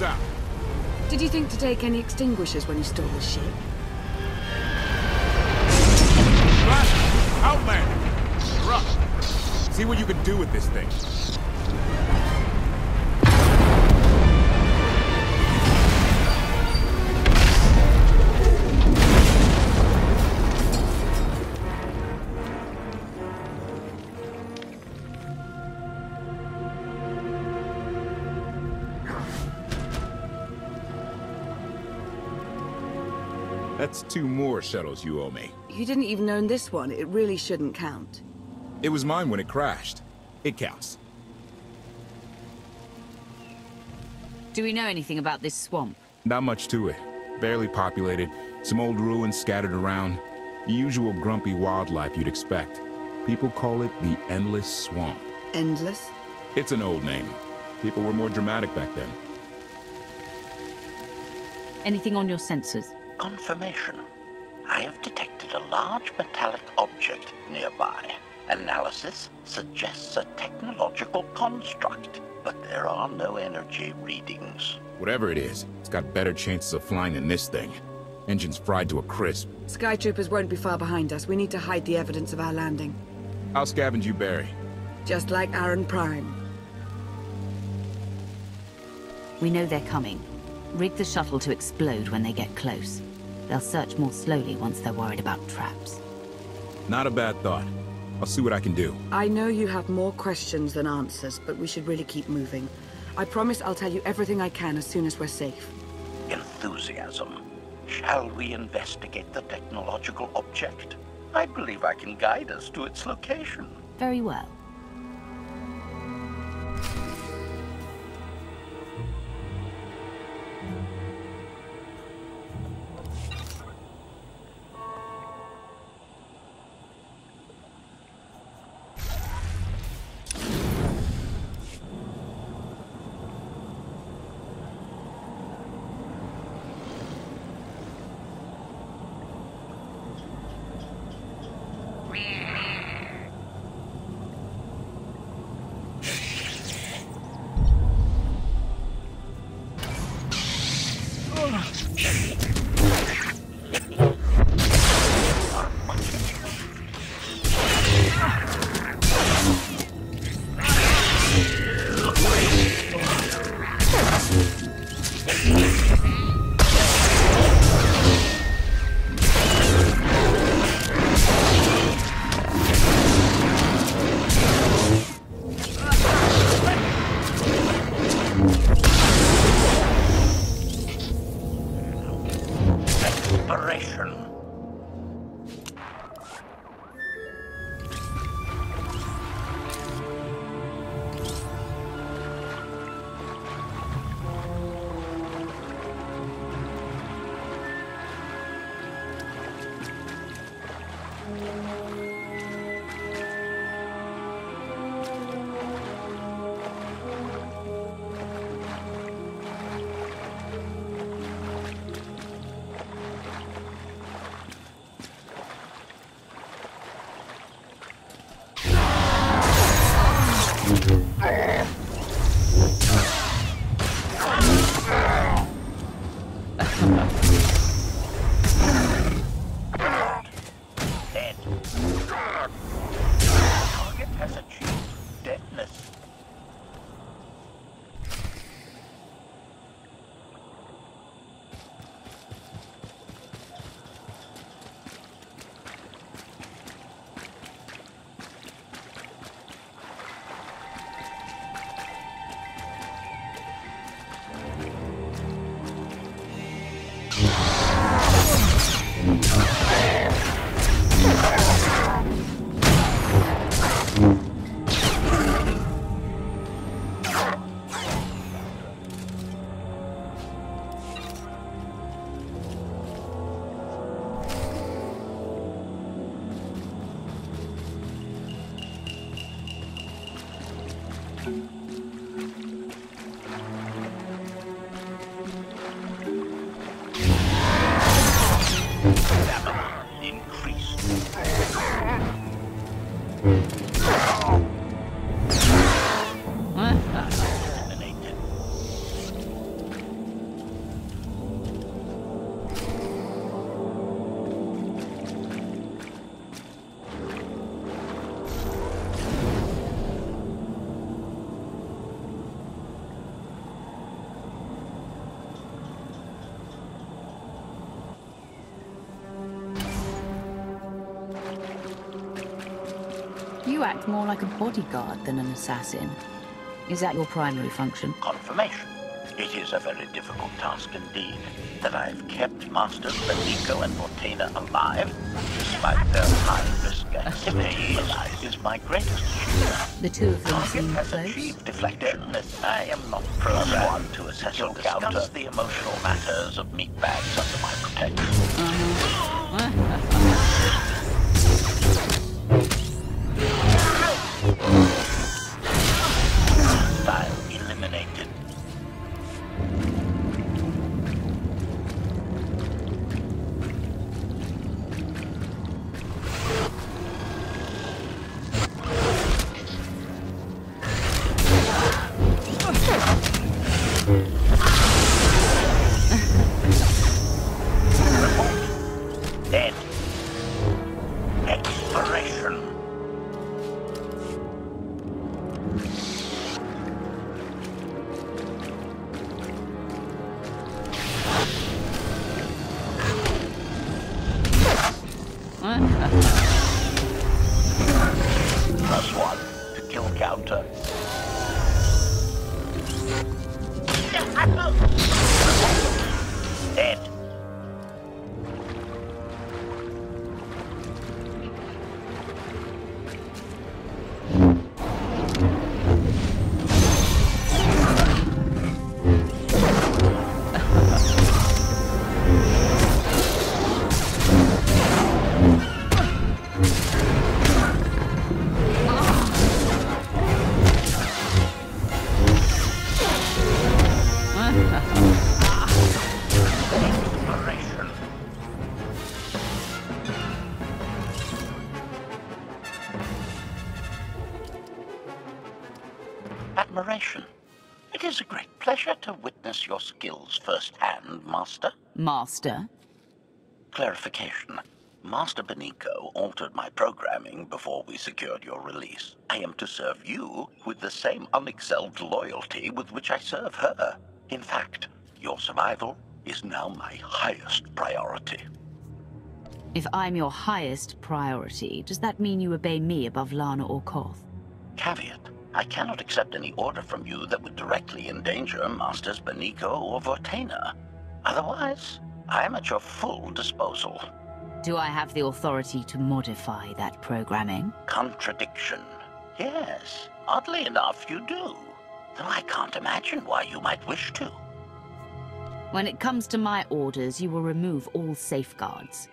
Out. Did you think to take any extinguishers when you stole the ship? Outlander! You're up. See what you can do with this thing. That's 2 more shuttles you owe me. You didn't even own this one. It really shouldn't count. It was mine when it crashed. It counts. Do we know anything about this swamp? Not much to it. Barely populated. Some old ruins scattered around. The usual grumpy wildlife you'd expect. People call it the Endless Swamp. Endless? It's an old name. People were more dramatic back then. Anything on your sensors? Confirmation. I have detected a large metallic object nearby. Analysis suggests a technological construct, but there are no energy readings. Whatever it is, it's got better chances of flying than this thing. Engine's fried to a crisp. Skytroopers won't be far behind us. We need to hide the evidence of our landing. I'll scavenge you, Barry. Just like Aaron Prime. We know they're coming. Rig the shuttle to explode when they get close. They'll search more slowly once they're worried about traps. Not a bad thought. I'll see what I can do. I know you have more questions than answers, but we should really keep moving. I promise I'll tell you everything I can as soon as we're safe. Enthusiasm. Shall we investigate the technological object? I believe I can guide us to its location. Very well. act more like a bodyguard than an assassin. Is that your primary function? Confirmation. It is a very difficult task indeed, that I've kept Masters Benico and Vortaina alive, despite their high-risk activities, is my greatest achievement. The two of them Target seem has close. achieved deflection. I am not programmed to assess or discuss the emotional matters of meatbags under my protection. Style eliminated. Dead. Expiration. +1 to kill counter. Dead. Exploration. Admiration. It is a great pleasure to witness your skills firsthand, Master. Master? Clarification. Master Benico altered my programming before we secured your release. I am to serve you with the same unexcelled loyalty with which I serve her. In fact, your survival is now my highest priority. If I'm your highest priority, does that mean you obey me above Lana or KOTFE? Caveat. I cannot accept any order from you that would directly endanger Masters Benico or Vortaina. Otherwise, I am at your full disposal. Do I have the authority to modify that programming? Contradiction. Yes, oddly enough, you do. Though I can't imagine why you might wish to. When it comes to my orders, you will remove all safeguards.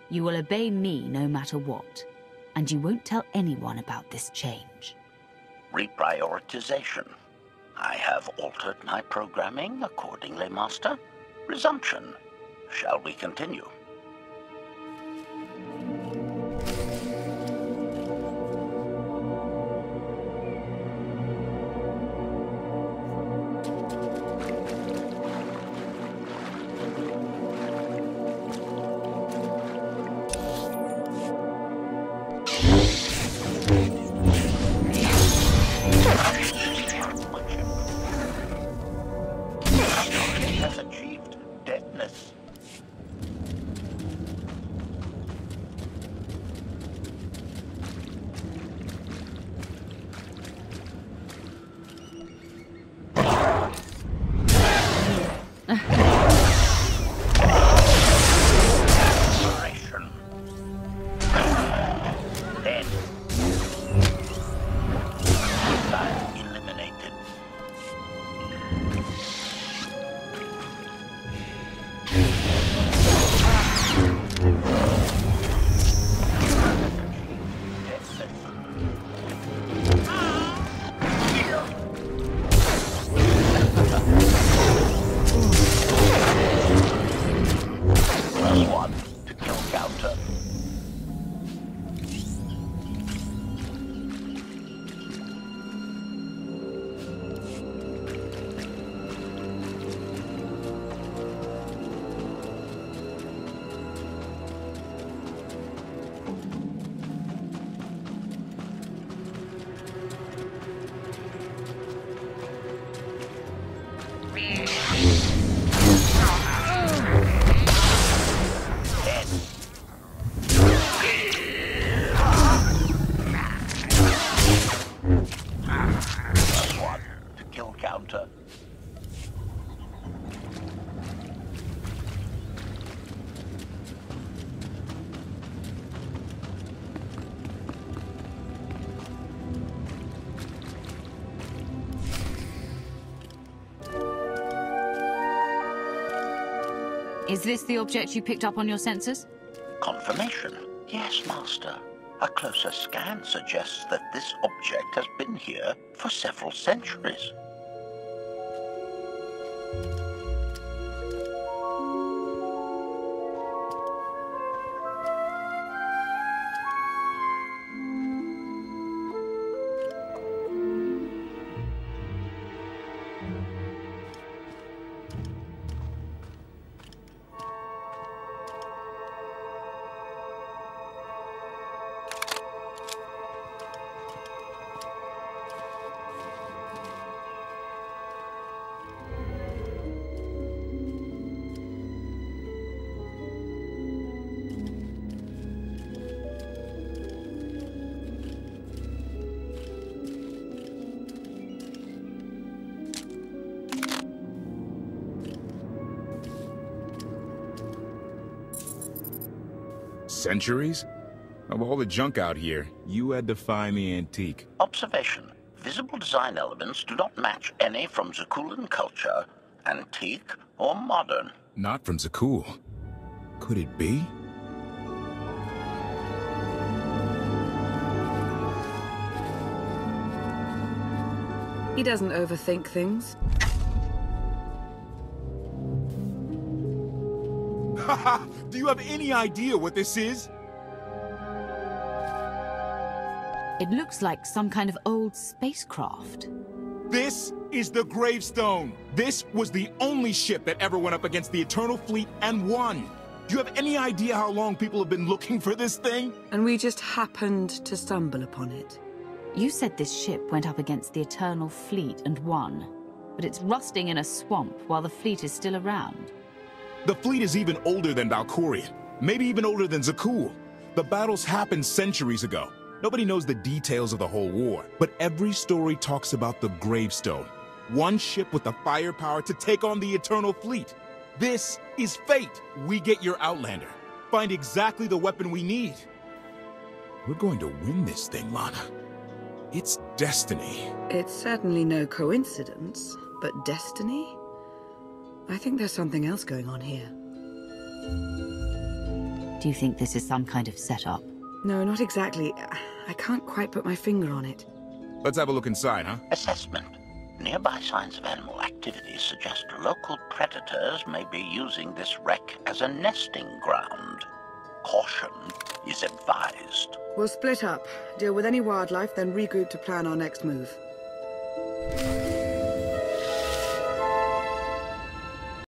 You will obey me no matter what. And you won't tell anyone about this change. Reprioritization. I have altered my programming accordingly, Master. Resumption. Shall we continue? Has achieved deadness. Exploration. Dead. Style eliminated. Is this the object you picked up on your sensors? Confirmation. Yes, Master. A closer scan suggests that this object has been here for several centuries. Centuries? Of all the junk out here, you had to find the antique. Observation. Visible design elements do not match any from Zakuulan culture, antique or modern. Not from Zakuul. Could it be? He doesn't overthink things. Haha! Do you have any idea what this is? It looks like some kind of old spacecraft. This is the Gravestone. This was the only ship that ever went up against the Eternal Fleet and won. Do you have any idea how long people have been looking for this thing? And we just happened to stumble upon it. You said this ship went up against the Eternal Fleet and won, but it's rusting in a swamp while the fleet is still around. The fleet is even older than Valkyrian, maybe even older than Zakuul. The battles happened centuries ago. Nobody knows the details of the whole war, but every story talks about the Gravestone. One ship with the firepower to take on the Eternal Fleet. This is fate. We get your Outlander. Find exactly the weapon we need. We're going to win this thing, Lana. It's destiny. It's certainly no coincidence, but destiny? I think there's something else going on here. Do you think this is some kind of setup? No, not exactly. I can't quite put my finger on it. Let's have a look inside, huh? Assessment. Nearby signs of animal activity suggest local predators may be using this wreck as a nesting ground. Caution is advised. We'll split up, deal with any wildlife, then regroup to plan our next move.